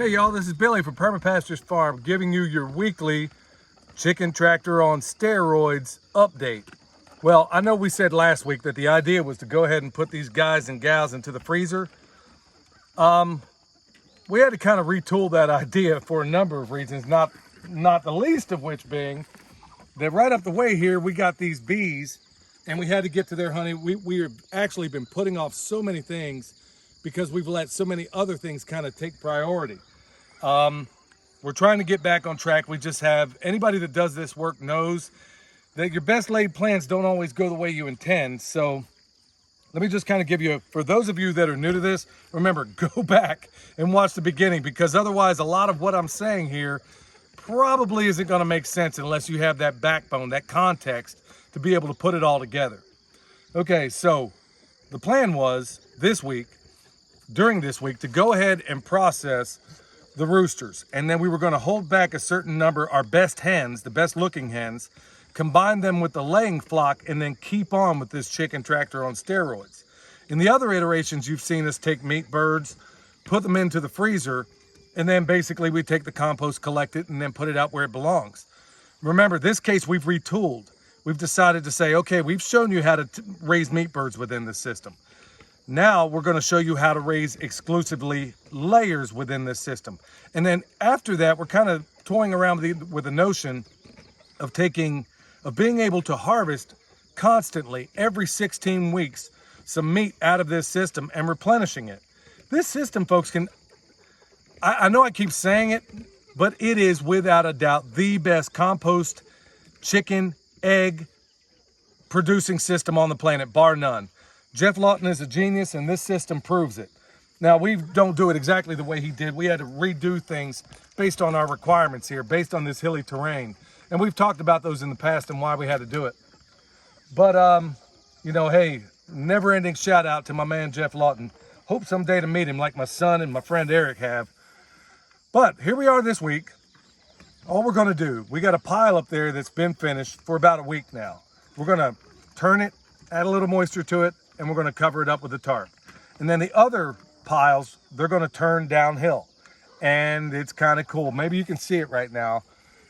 Hey y'all, this is Billy from Perma Pastures Farm giving you your weekly chicken tractor on steroids update. Well, I know we said last week that the idea was to go ahead and put these guys and gals into the freezer. We had to kind of retool that idea for a number of reasons, not the least of which being that right up the way here we got these bees and we had to get to their honey. We have actually been putting off so many things because we've let so many other things kind of take priority. We're trying to get back on track. We just have, anybody that does this work knows that your best laid plans don't always go the way you intend. So let me just kind of give you, for those of you that are new to this, remember, go back and watch the beginning, because otherwise a lot of what I'm saying here probably isn't going to make sense unless you have that backbone, that context to be able to put it all together. Okay, so the plan was during this week, to go ahead and process the roosters. And then we were going to hold back a certain number, our best hens, the best looking hens, combine them with the laying flock, and then keep on with this chicken tractor on steroids. In the other iterations, you've seen us take meat birds, put them into the freezer, and then basically we take the compost, collect it, and then put it out where it belongs. Remember, this case we've retooled. We've decided to say, okay, we've shown you how to raise meat birds within this system. Now we're going to show you how to raise exclusively layers within this system. And then after that, we're kind of toying around with the notion of being able to harvest constantly every 16 weeks some meat out of this system and replenishing it. This system, folks, I know I keep saying it, but it is without a doubt the best compost, chicken, egg producing system on the planet, bar none. Jeff Lawton is a genius, and this system proves it. Now, we don't do it exactly the way he did. We had to redo things based on our requirements here, based on this hilly terrain. And we've talked about those in the past and why we had to do it. But, you know, hey, never-ending shout out to my man, Jeff Lawton. Hope someday to meet him like my son and my friend Eric have. But here we are this week. All we're going to do, we got a pile up there that's been finished for about a week now. We're going to turn it, add a little moisture to it, and we're going to cover it up with a tarp. And then the other piles, they're going to turn downhill. And it's kind of cool. Maybe you can see it right now,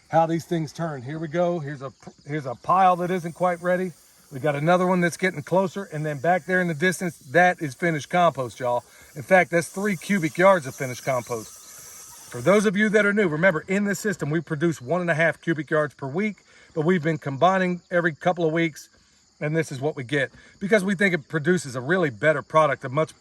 how these things turn. Here we go. Here's a pile that isn't quite ready. We got another one that's getting closer. And then back there in the distance, that is finished compost, y'all. In fact, that's 3 cubic yards of finished compost. For those of you that are new, remember, in this system, we produce 1.5 cubic yards per week, but we've been combining every couple of weeks. And this is what we get because we think it produces a really better product, a much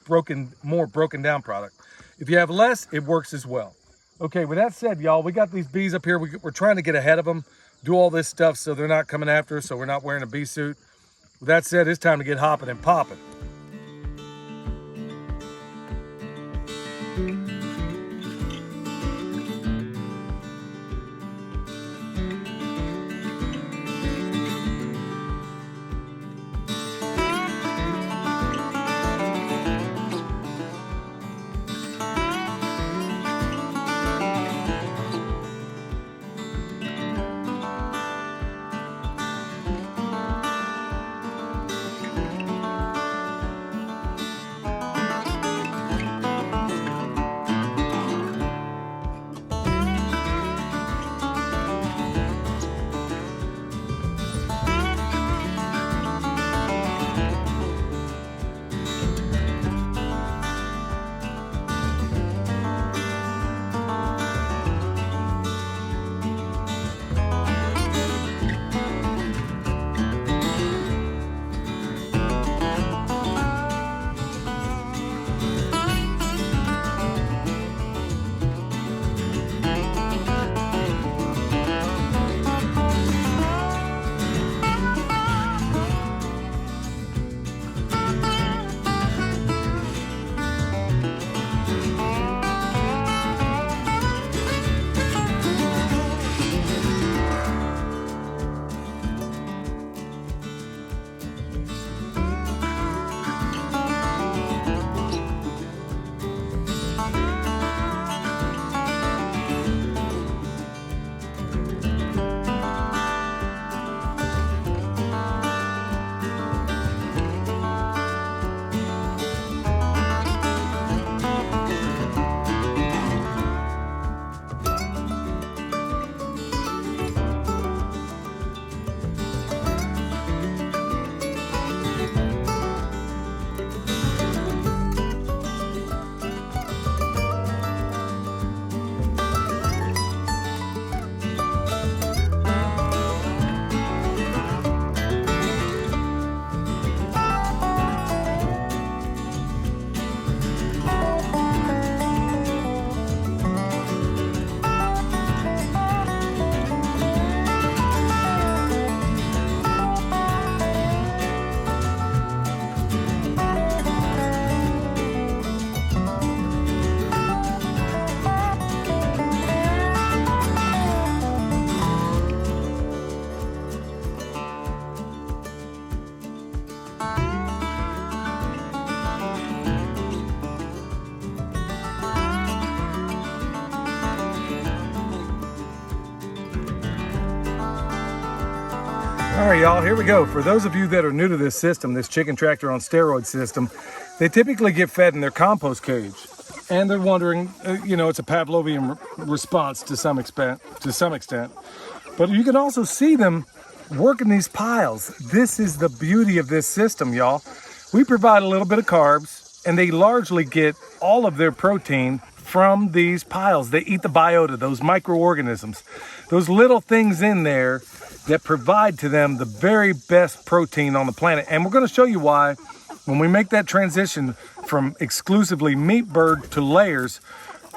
more broken down product. If you have less, it works as well. Okay, with that said, y'all, we got these bees up here. We're trying to get ahead of them, do all this stuff so they're not coming after us, so we're not wearing a bee suit. With that said, it's time to get hopping and popping. All right, y'all, here we go. For those of you that are new to this system, this chicken tractor on steroids system, they typically get fed in their compost cage. And they're wondering, it's a Pavlovian response to some extent. But you can also see them working these piles. This is the beauty of this system, y'all. We provide a little bit of carbs, and they largely get all of their protein from these piles. They eat the biota, those microorganisms, those little things in there that provide to them the very best protein on the planet. And we're going to show you why when we make that transition from exclusively meat bird to layers,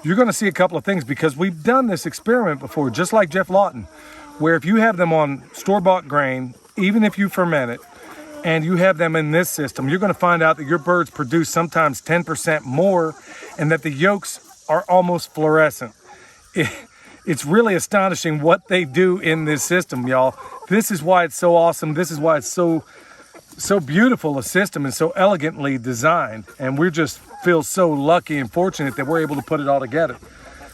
you're going to see a couple of things, because we've done this experiment before, just like Jeff Lawton, where if you have them on store-bought grain, even if you ferment it, and you have them in this system, you're going to find out that your birds produce sometimes 10% more, and that the yolks are almost fluorescent. It's really astonishing what they do in this system, y'all. This is why it's so awesome. This is why it's so beautiful a system and so elegantly designed. And we just feel so lucky and fortunate that we're able to put it all together.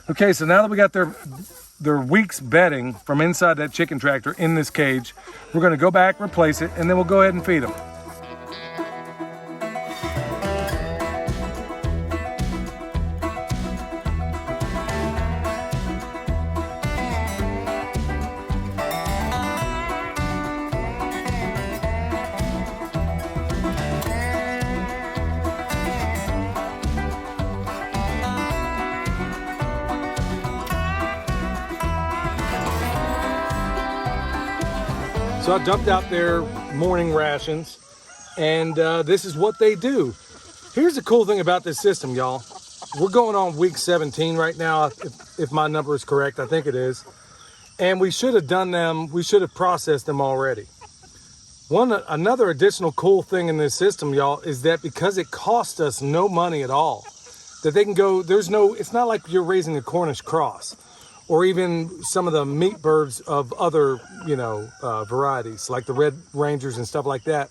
Okay, so now that we got their week's bedding from inside that chicken tractor in this cage, we're gonna go back, replace it, and then we'll go ahead and feed them. So I dumped out their morning rations, and this is what they do. Here's the cool thing about this system, y'all. We're going on week 17 right now, if my number is correct. I think it is. And we should have done them, we should have processed them already. Another additional cool thing in this system, y'all, is that because it costs us no money at all, that they can go, it's not like you're raising a Cornish cross, or even some of the meat birds of other, varieties, like the Red Rangers and stuff like that.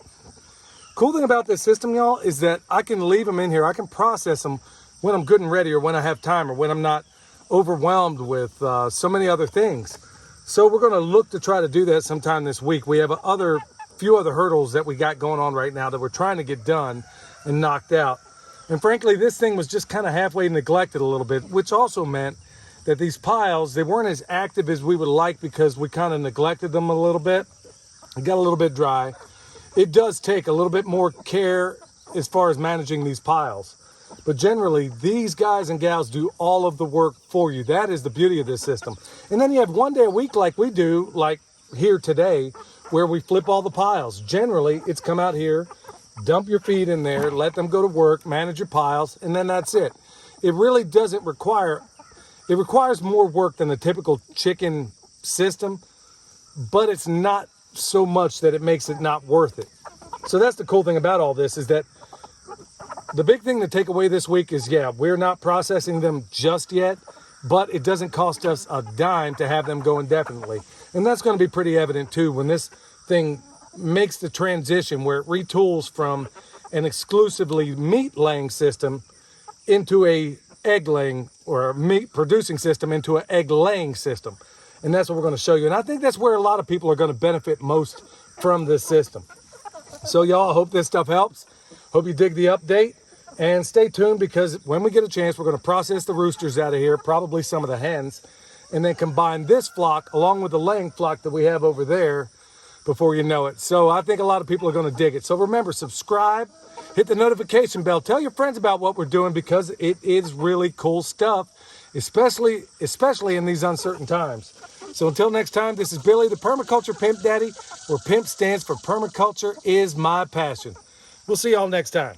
Cool thing about this system, y'all, is that I can leave them in here. I can process them when I'm good and ready, or when I have time, or when I'm not overwhelmed with so many other things. So we're gonna look to try to do that sometime this week. We have a few other hurdles that we got going on right now that we're trying to get done and knocked out. And frankly, this thing was just kind of halfway neglected a little bit, which also meant that these piles, they weren't as active as we would like, because we kind of neglected them a little bit. It got a little bit dry. It does take a little bit more care as far as managing these piles. But generally, these guys and gals do all of the work for you. That is the beauty of this system. And then you have one day a week like we do, like here today, where we flip all the piles. Generally, it's come out here, dump your feed in there, let them go to work, manage your piles, and then that's it. It really doesn't require... It requires more work than the typical chicken system, but it's not so much that it makes it not worth it. So that's the cool thing about all this, is that the big thing to take away this week is, we're not processing them just yet, but it doesn't cost us a dime to have them go indefinitely. And that's going to be pretty evident too when this thing makes the transition, where it retools from an exclusively meat laying system into a egg laying, or a meat producing system into an egg laying system. And that's what we're going to show you. And I think that's where a lot of people are going to benefit most from this system. So y'all, I hope this stuff helps. Hope you dig the update, and stay tuned, because when we get a chance, we're going to process the roosters out of here, probably some of the hens, and then combine this flock along with the laying flock that we have over there before you know it. So I think a lot of people are going to dig it. So remember, subscribe, hit the notification bell, tell your friends about what we're doing, because it is really cool stuff, especially in these uncertain times. So until next time, this is Billy, the Permaculture Pimp Daddy, where PIMP stands for Permaculture is my passion. We'll see y'all next time.